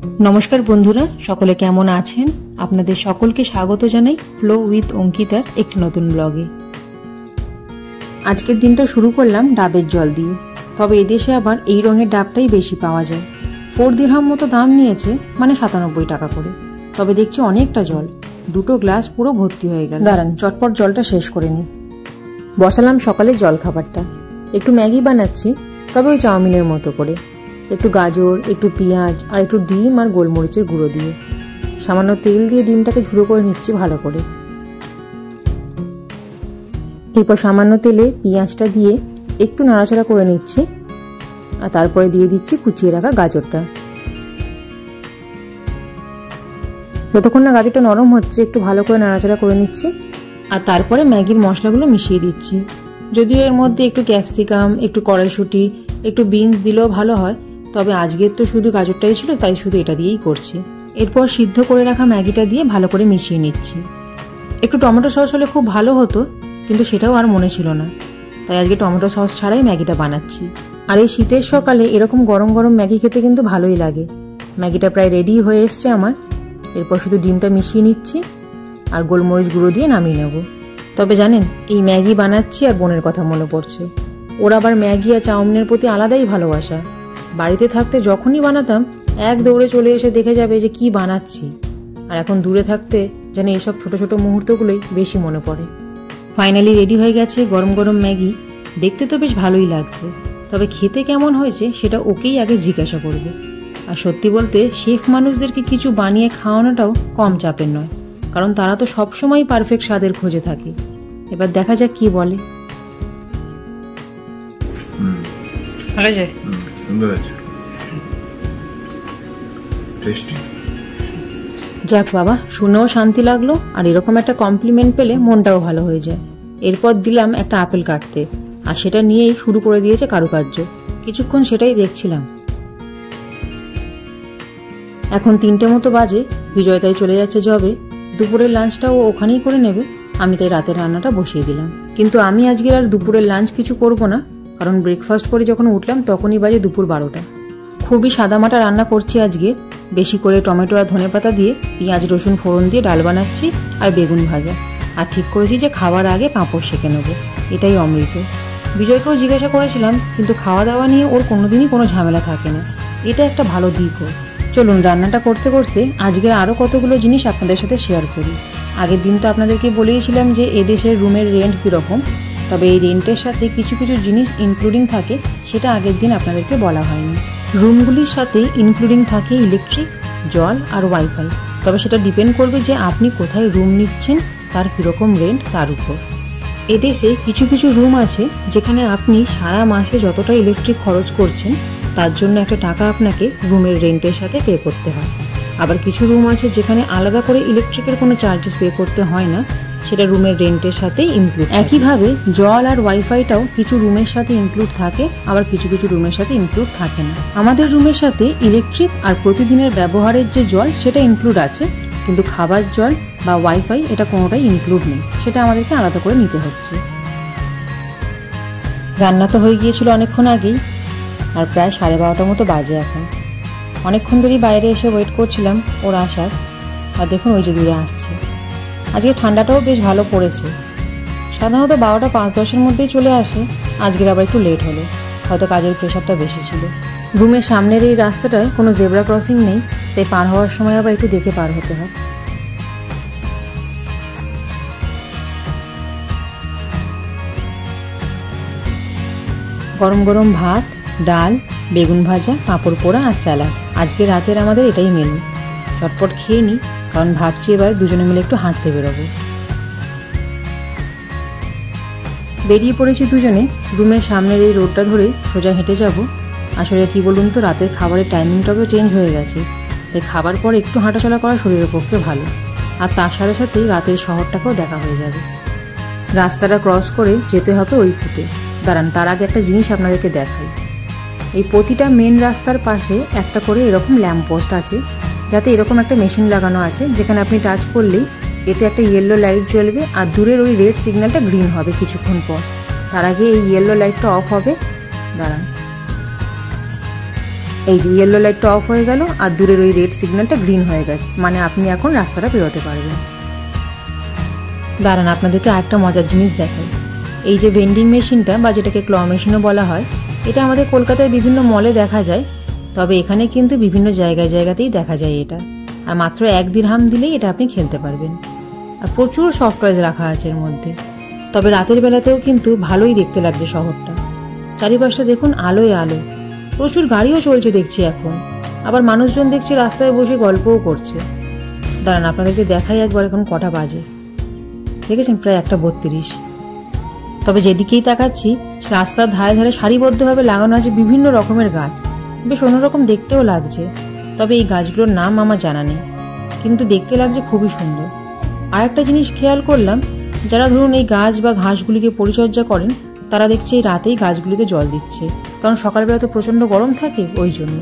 नमस्कार बंधुरा सकले केमन आছেন আপনাদের সকলকে স্বাগত জানাই ফ্লো উইথ অঙ্কিতার একটি নতুন ব্লগে। আজকের দিনটা শুরু করলাম ডাবের জল দিয়ে। তবে এদেশে আবার এই রঙের ডাবটাই বেশি পাওয়া যায়। 4 দিরহাম মতো দাম নিয়েছে, মানে 97 টাকা করে। তবে দেখছি অনেকটা জল, দুটো গ্লাস পুরো ভর্তি হয়ে গেল। দাঁড়ান চটপট জলটা শেষ করে নি। বসালাম সকালে জল খাবারটা। একটু ম্যাগি বানাচ্ছি, তবে ওই চাউমিনের মতো করে। একটু গাজর, একটু পেঁয়াজ আর একটু ডিম আর গোলমরিচের গুঁড়ো দিয়ে সামান্য তেল দিয়ে ডিমটাকে ঝুড়ো করে নিচ্ছি ভালো করে। এরপর সামান্য তেলে পেঁয়াজটা দিয়ে একটু নাড়াচাড়া করে নিচ্ছি আর তারপরে দিয়ে দিচ্ছি কুচিয়ে রাখা গাজরটা। যতক্ষণ না গাজরটা নরম হচ্ছে একটু ভালো করে নাড়াচাড়া করে নিচ্ছি আর তারপরে ম্যাগির মশলাগুলো মিশিয়ে দিচ্ছি। যদিও এর মধ্যে একটু ক্যাপসিকাম, একটু কড়াইশুঁটি, একটু বিনস দিলেও ভালো হয়, তবে আজকের তো শুধু গাজরটাই ছিল, তাই শুধু এটা দিয়েই করছি। এরপর সিদ্ধ করে রাখা ম্যাগিটা দিয়ে ভালো করে মিশিয়ে নিচ্ছি। একটু টমেটো সস হলে খুব ভালো হতো, কিন্তু সেটাও আর মনে ছিল না, তাই আজকে টমেটো সস ছাড়াই ম্যাগিটা বানাচ্ছি। আর এই শীতের সকালে এরকম গরম গরম ম্যাগি খেতে কিন্তু ভালোই লাগে। ম্যাগিটা প্রায় রেডি হয়ে এসছে আমার। এরপর শুধু ডিমটা মিশিয়ে নিচ্ছি আর গোলমরিচ গুঁড়ো দিয়ে নামিয়ে নেব। তবে জানেন, এই ম্যাগি বানাচ্ছি আর বোনের কথা মনে পড়ছে। ওর আবার ম্যাগি আর চাউমিনের প্রতি আলাদাই ভালোবাসা। বাড়িতে থাকতে যখনই বানাতাম এক দৌড়ে চলে এসে দেখে যাবে যে কি বানাচ্ছি, আর এখন দূরে থাকতে যেন এইসব ছোট ছোট মুহূর্তগুলোই বেশি মনে পড়ে। ফাইনালি রেডি হয়ে গেছে গরম গরম ম্যাগি। দেখতে তো বেশ ভালোই লাগছে, তবে খেতে কেমন হয়েছে সেটা ওকেই আগে জিজ্ঞাসা করব। আর সত্যি বলতে শেফ মানুষদেরকে কিছু বানিয়ে খাওয়ানোটাও কম চাপের নয়, কারণ তারা তো সবসময় পারফেক্ট স্বাদের খোঁজে থাকে। এবার দেখা যাক কি বলে। যাক বাবা, শুনেও শান্তি লাগলো, আর এরকম একটা কমপ্লিমেন্ট পেলে মনটাও ভালো হয়ে যায়। এরপর দিলাম একটা আপেল কাটতে, আর সেটা নিয়েই শুরু করে দিয়েছে কারুকার্য। কিছুক্ষণ সেটাই দেখছিলাম। এখন 3টে মতো বাজে। বিজয় তাই চলে যাচ্ছে জবে। দুপুরের লাঞ্চটাও ওখানেই করে নেবে, আমি তাই রাতের রান্নাটা বসিয়ে দিলাম। কিন্তু আমি আজকে আর দুপুরের লাঞ্চ কিছু করব না, কারণ ব্রেকফাস্ট করে যখন উঠলাম তখনই বাজে দুপুর 12টা। খুবই সাদামাটা রান্না করছি আজকে। বেশি করে টমেটো আর ধনেপাতা দিয়ে পেঁয়াজ রসুন ফোড়ন দিয়ে ডাল বানাচ্ছি আর বেগুন ভাজা। আর ঠিক করেছি যে খাওয়ার আগে পাঁপড় সেঁকে নেবো, এটাই অমৃত। বিজয়কেও জিজ্ঞাসা করেছিলাম, কিন্তু খাওয়া দাওয়া নিয়ে ওর কোনোদিনই কোনো ঝামেলা থাকে না, এটা একটা ভালো দিকও। চলুন রান্নাটা করতে করতে আজকে আরও কতগুলো জিনিস আপনাদের সাথে শেয়ার করি। আগের দিন তো আপনাদেরকে বলেইছিলাম যে এদেশের রুমের রেন্ট কীরকম, তবে এই রেন্টের সাথে কিছু কিছু জিনিস ইনক্লুডিং থাকে, সেটা আগের দিন আপনাদেরকে বলা হয়নি। রুমগুলির সাথে ইনক্লুডিং থাকে ইলেকট্রিক, জল আর ওয়াইফাই। তবে সেটা ডিপেন্ড করবে যে আপনি কোথায় রুম নিচ্ছেন, তার কীরকম রেন্ট তার উপর। এদেশে কিছু কিছু রুম আছে যেখানে আপনি সারা মাসে যতটা ইলেকট্রিক খরচ করছেন তার জন্য একটা টাকা আপনাকে রুমের রেন্টের সাথে পে করতে হয়। আবার কিছু রুম আছে যেখানে আলাদা করে ইলেকট্রিকের কোনো চার্জেস পে করতে হয় না, সেটা রুমের রেন্টের সাথেই ইনক্লুড। একইভাবে জল আর ওয়াইফাইটাও কিছু রুমের সাথে ইনক্লুড থাকে, আবার কিছু কিছু রুমের সাথে ইনক্লুড থাকে না। আমাদের রুমের সাথে ইলেকট্রিক আর প্রতিদিনের ব্যবহারের যে জল সেটা ইনক্লুড আছে, কিন্তু খাবার জল বা ওয়াইফাই এটা কোনোটাই ইনক্লুড নেই, সেটা আমাদেরকে আলাদা করে নিতে হচ্ছে। রান্না তো হয়ে গিয়েছিল অনেকক্ষণ আগেই, আর প্রায় 12:30 মতো বাজে এখন। অনেকক্ষণ ধরেই বাইরে এসে ওয়েট করছিলাম ওর আসার, আর দেখুন ওই যে দূরে আসছে। আজকে ঠান্ডাটাও বেশ ভালো পড়েছে। সাধারণত 12টা 5-10-এর মধ্যেই চলে আসে, আজকের আবার একটু লেট হলো, হয়তো কাজের প্রেশারটা বেশি ছিল। রুমের সামনের এই রাস্তাটায় কোনো জেব্রা ক্রসিং নেই, তাই পার হওয়ার সময় আবার একটু দেখে পার হতে হয়। গরম গরম ভাত, ডাল, বেগুন ভাজা, পাঁপড় পোড়া আর স্যালাড। আজকে রাতের আমাদের এটাই মেনু। চটপট খেয়ে নিই, কারণ ভাবছি এবার দুজনে মিলে একটু হাঁটতে বেরোবো। বেরিয়ে পড়েছি দুজনে। রুমের সামনের এই রোডটা ধরে সোজা হেঁটে যাব। আসলে কি বলুন তো, রাতের খাবারের টাইমিংটাও চেঞ্জ হয়ে গেছে, তাই খাবার পর একটু হাঁটাচলা করা শরীরের পক্ষে ভালো, আর তার সাথে সাথেই রাতের শহরটাকেও দেখা হয়ে যাবে। রাস্তাটা ক্রস করে যেতে হবে ওই ফুটে। দাঁড়ান, তার আগে একটা জিনিস আপনাদেরকে দেখাই। এই প্রতিটা মেন রাস্তার পাশে একটা করে এরকম ল্যাম্প পোস্ট আছে, যাতে এরকম একটা মেশিন লাগানো আছে যেখানে আপনি টাচ করলেই এতে একটা ইয়েলো লাইট জ্বলবে, আর দূরের ওই রেড সিগন্যালটা গ্রিন হবে কিছুক্ষণ পর। তার আগে এই ইয়েলো লাইটটা অফ হবে। দাঁড়ান, এই যে ইয়েলো লাইটটা অফ হয়ে গেল আর দূরের ওই রেড সিগন্যালটা গ্রিন হয়ে গেছে, মানে আপনি এখন রাস্তাটা পেরোতে পারবেন। দাঁড়ান আপনাদেরকে আরেকটা মজার জিনিস দেখাই। এই যে ভেন্ডিং মেশিনটা বা যেটাকে ক্ল মেশিনও বলা হয়, এটা আমাদের কলকাতায় বিভিন্ন মলে দেখা যায়, তবে এখানে কিন্তু বিভিন্ন জায়গাতেই দেখা যায় এটা। আর মাত্র 1 দিরহাম দিলেই এটা আপনি খেলতে পারবেন। আর প্রচুর সফট টয়েজ রাখা আছে এর মধ্যে। তবে রাতের বেলাতেও কিন্তু ভালোই দেখতে লাগছে শহরটা। চারিপাশটা দেখুন আলোয় আলো, প্রচুর গাড়িও চলছে দেখছি এখন, আবার মানুষজন দেখছি রাস্তায় বসে গল্পও করছে। দাঁড়ান আপনাদেরকে দেখাই একবার এখন কটা বাজে। দেখেছেন প্রায় 1:32। তবে যেদিকেই তাকাচ্ছি রাস্তার ধারে ধারে সারিবদ্ধভাবে লাগানো আছে বিভিন্ন রকমের গাছ, বেশ অন্যরকম দেখতেও লাগছে। তবে এই গাছগুলোর নাম আমার জানা নেই, কিন্তু দেখতে লাগছে খুবই সুন্দর। আর একটা জিনিস খেয়াল করলাম, যারা ধরুন এই গাছ বা ঘাসগুলিকে পরিচর্যা করেন তারা দেখছে এই রাতেই গাছগুলিতে জল দিচ্ছে, কারণ সকালবেলা তো প্রচণ্ড গরম থাকে ওই জন্য।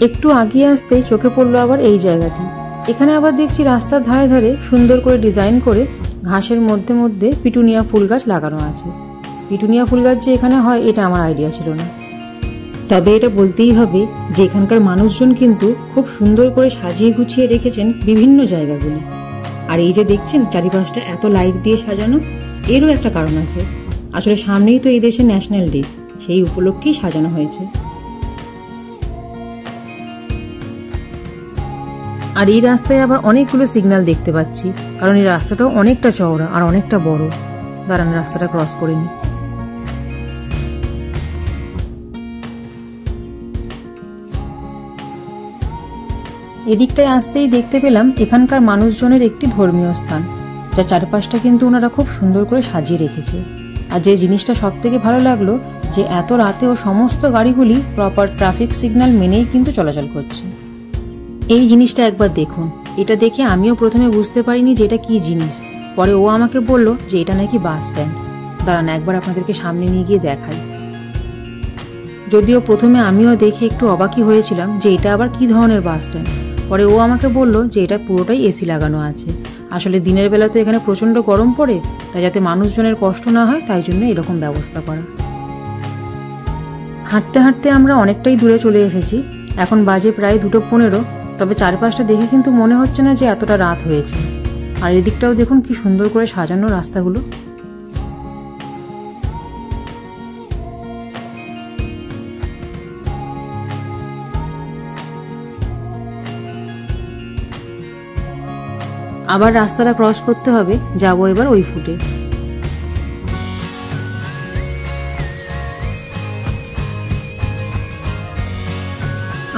একটু আগিয়ে আসতেই চোখে পড়লো আবার এই জায়গাটি। এখানে আবার দেখছি রাস্তার ধারে ধারে সুন্দর করে ডিজাইন করে ঘাসের মধ্যে মধ্যে পিটুনিয়া ফুল গাছ লাগানো আছে। পিটুনিয়া ফুল গাছ যে এখানে হয় এটা আমার আইডিয়া ছিল না। তবে এটা বলতেই হবে যে এখানকার মানুষজন কিন্তু খুব সুন্দর করে সাজিয়ে গুছিয়ে রেখেছেন বিভিন্ন জায়গাগুলি। আর এই যে দেখছেন চারিপাশটা এত লাইট দিয়ে সাজানো, এরও একটা কারণ আছে। আসলে সামনেই তো এই দেশের ন্যাশনাল ডে, সেই উপলক্ষেই সাজানো হয়েছে। আর এই রাস্তায় আবার অনেকগুলো সিগন্যাল দেখতে পাচ্ছি, কারণ এই রাস্তাটাও অনেকটা চওড়া আর অনেকটা বড়। দাঁড়ান রাস্তাটা ক্রস করে নি। এদিকটায় আসতেই দেখতে পেলাম এখানকার মানুষজনের একটি ধর্মীয় স্থান, যা চারপাশটা কিন্তু ওনারা খুব সুন্দর করে সাজিয়ে রেখেছে। আর যে জিনিসটা সব থেকে ভালো লাগলো যে এত রাতেও সমস্ত গাড়িগুলি প্রপার ট্রাফিক সিগন্যাল মেনেই কিন্তু চলাচল করছে। এই জিনিসটা একবার দেখুন। এটা দেখে আমিও প্রথমে বুঝতে পারিনি যে এটা কি জিনিস, পরে ও আমাকে বলল যে এটা নাকি বাস স্ট্যান্ড। দাঁড়ান একবার আপনাদেরকে সামনে নিয়ে গিয়ে দেখাই। যদিও প্রথমে আমিও দেখে একটু অবাকই হয়েছিলাম যে এটা আবার কি ধরনের বাস স্ট্যান্ড, পরে ও আমাকে বলল যে এটা পুরোটাই এসি লাগানো আছে। আসলে দিনের বেলা তো এখানে প্রচণ্ড গরম পড়ে, তাই যাতে মানুষজনের কষ্ট না হয় তাই জন্য এরকম ব্যবস্থা করা। হাঁটতে হাঁটতে আমরা অনেকটাই দূরে চলে এসেছি, এখন বাজে প্রায় 2:15। তবে চারপাশটা দেখে কিন্তু মনে হচ্ছে না যে এতটা রাত হয়েছে। আর এদিকটাও দেখুন কি সুন্দর করে সাজানো রাস্তাগুলো। আবার রাস্তাটা ক্রস করতে হবে, যাবো এবার ওই ফুটে।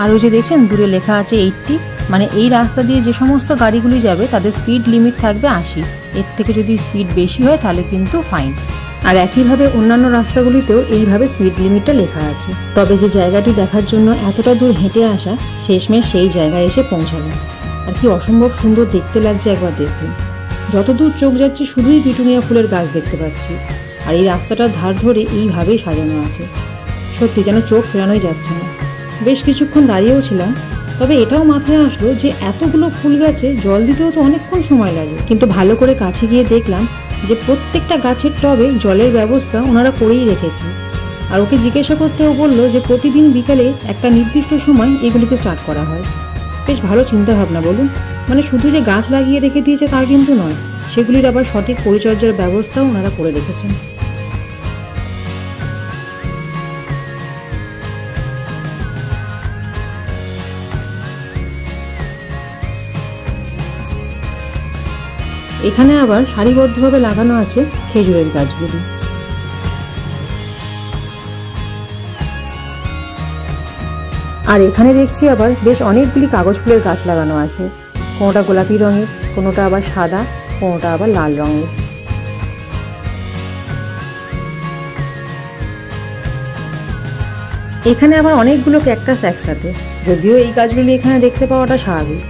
আর ওই যে দেখছেন দূরে লেখা আছে 80, মানে এই রাস্তা দিয়ে যে সমস্ত গাড়িগুলি যাবে তাদের স্পিড লিমিট থাকবে 80। এর থেকে যদি স্পিড বেশি হয় তাহলে কিন্তু ফাইন। আর একইভাবে অন্যান্য রাস্তাগুলিতেও এইভাবে স্পিড লিমিটটা লেখা আছে। তবে যে জায়গাটি দেখার জন্য এতটা দূর হেঁটে আসা, শেষমেশ সেই জায়গায় এসে পৌঁছালাম। আর কি অসম্ভব সুন্দর দেখতে লাগছে একবার দেখুন। যতদূর চোখ যাচ্ছে শুধুই পিটুনিয়া ফুলের গাছ দেখতে পাচ্ছি। আর এই রাস্তাটার ধার ধরে এইভাবেই সাজানো আছে, সত্যি যেন চোখ ফেরানোই যাচ্ছে না। বেশ কিছুক্ষণ দাঁড়িয়েও ছিলাম, তবে এটাও মাথায় আসলো যে এতগুলো ফুল গাছে জল দিতেও তো অনেকক্ষণ সময় লাগে। কিন্তু ভালো করে কাছে গিয়ে দেখলাম যে প্রত্যেকটা গাছের টবে জলের ব্যবস্থা ওনারা করেই রেখেছে। আর ওকে জিজ্ঞাসা করতেও বললো যে প্রতিদিন বিকালে একটা নির্দিষ্ট সময় এগুলিকে স্টার্ট করা হয়। বেশ ভালো চিন্তা ভাবনা বলুন। মানে শুধু যে গাছ লাগিয়ে রেখে দিয়েছে তা কিন্তু নয়, সেগুলির আবার সঠিক পরিচর্যার ব্যবস্থাও ওনারা করে রেখেছেন। এখানে আবার সারিবদ্ধভাবে লাগানো আছে খেজুরের গাছগুলি। আর এখানে দেখছি আবার বেশ অনেকগুলি কাগজ ফুলের গাছ লাগানো আছে, কোনোটা গোলাপি রঙের, কোনোটা আবার সাদা, কোনোটা আবার লাল রঙের। এখানে আবার অনেকগুলো ক্যাকটাস একসাথে, যদিও এই গাছগুলি এখানে দেখতে পাওয়াটা স্বাভাবিক,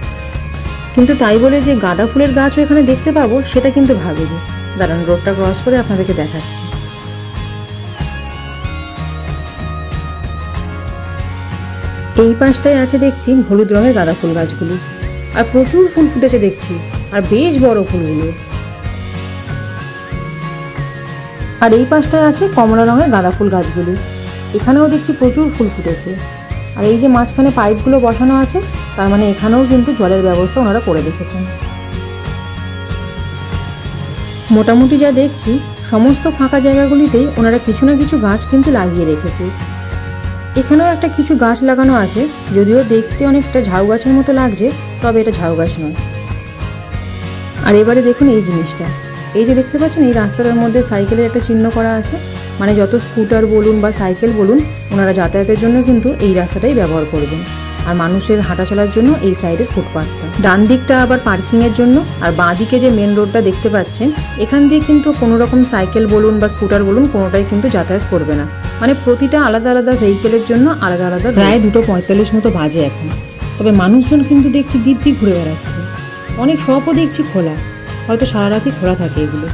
কিন্তু তাই বলে যে গাঁদা ফুলের গাছও এখানে দেখতে পাবো সেটা কিন্তু ভাবিনি। দাঁড়ান রোডটা ক্রস করে আপনাদেরকে দেখাচ্ছি। এই পাশটায় আছে দেখছি হলুদ রঙের গাঁদা ফুল গাছগুলি, আর প্রচুর ফুল ফুটেছে দেখছি, আর বেশ বড় ফুলগুলো। আর এই পাশটায় আছে কমলা রঙের গাঁদা ফুল গাছগুলি। এখানেও দেখছি প্রচুর ফুল ফুটেছে। আর এই যে মাঝখানে পাইপগুলো বসানো আছে, তার মানে এখানেও কিন্তু জলের ব্যবস্থা ওনারা করে রেখেছেন। মোটামুটি যা দেখছি সমস্ত ফাঁকা জায়গাগুলিতেই ওনারা কিছু না কিছু গাছ কিন্তু লাগিয়ে রেখেছে। এখানেও একটা কিছু গাছ লাগানো আছে, যদিও দেখতে অনেকটা ঝাউ গাছের মতো লাগছে, তবে এটা ঝাউ গাছ নয়। আর এবারে দেখুন এই জিনিসটা, এই যে দেখতে পাচ্ছেন এই রাস্তাটার মধ্যে সাইকেলের একটা চিহ্ন করা আছে, মানে যত স্কুটার বলুন বা সাইকেল বলুন ওনারা যাতায়াতের জন্য কিন্তু এই রাস্তাটাই ব্যবহার করবেন। আর মানুষের হাঁটা চলার জন্য এই সাইডের ফুটপাথটা, ডান দিকটা আবার পার্কিংয়ের জন্য, আর বাঁ দিকে যে মেন রোডটা দেখতে পাচ্ছেন এখান দিয়ে কিন্তু কোনো রকম সাইকেল বলুন বা স্কুটার বলুন কোনোটাই কিন্তু যাতায়াত করবে না। মানে প্রতিটা আলাদা আলাদা ভেহিকেলের জন্য আলাদা আলাদা। প্রায় 2:45 মতো বাজে এখন, তবে মানুষজন কিন্তু দেখছি দিব্যি ঘুরে বেড়াচ্ছে। অনেক শপও দেখছি খোলা, হয়তো সারা রাতই খোলা থাকে এগুলো।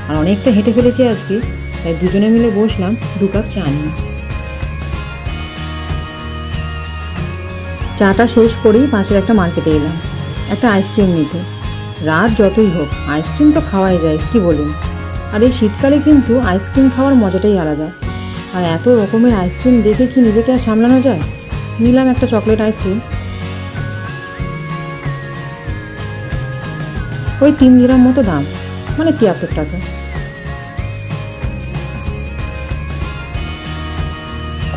আর অনেকটা হেঁটে ফেলেছি আজকে, তাই দুজনে মিলে বসলাম 2 কাপ চা নিয়ে। চাটা শেষ করেই পাশের একটা মার্কেটে এলাম একটা আইসক্রিম নিতে। রাত যতই হোক আইসক্রিম তো খাওয়াই যায়, কি বলুন। আর এই শীতকালে কিন্তু আইসক্রিম খাওয়ার মজাটাই আলাদা। আর এত রকমের আইসক্রিম দেখে কি নিজেকে আর সামলানো যায়। নিলাম একটা চকলেট আইসক্রিম, ওই 3 দিরহাম মতো দাম, মানে 73 টাকা।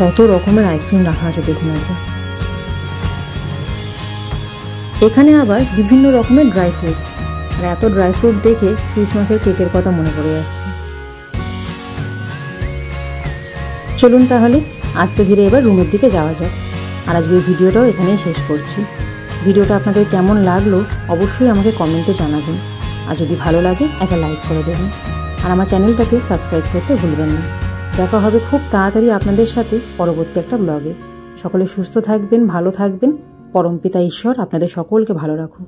কত রকমের আইসক্রিম রাখা আছে দেখুন একবার। এখানে আবার বিভিন্ন রকমের ড্রাই ফ্রুট, আর এত ড্রাই ফ্রুট দেখে ক্রিসমাসের কেকের কথা মনে পড়ে যাচ্ছে। চলুন তাহলে আস্তে ধীরে এবার রুমের দিকে যাওয়া যাক। আর আজকের ভিডিওটাও এখানেই শেষ করছি। ভিডিওটা আপনাদের কেমন লাগলো অবশ্যই আমাকে কমেন্টে জানাবেন। আর যদি ভালো লাগে একটা লাইক করে দেবেন, আর আমার চ্যানেলটাকে সাবস্ক্রাইব করতে ভুলবেন না। দেখা হবে খুব তাড়াতাড়ি আপনাদের সাথে পরবর্তী একটা ব্লগে। সকলে সুস্থ থাকবেন, ভালো থাকবেন। পরমপিতা ঈশ্বর আপনাদের সকলকে ভালো রাখুন।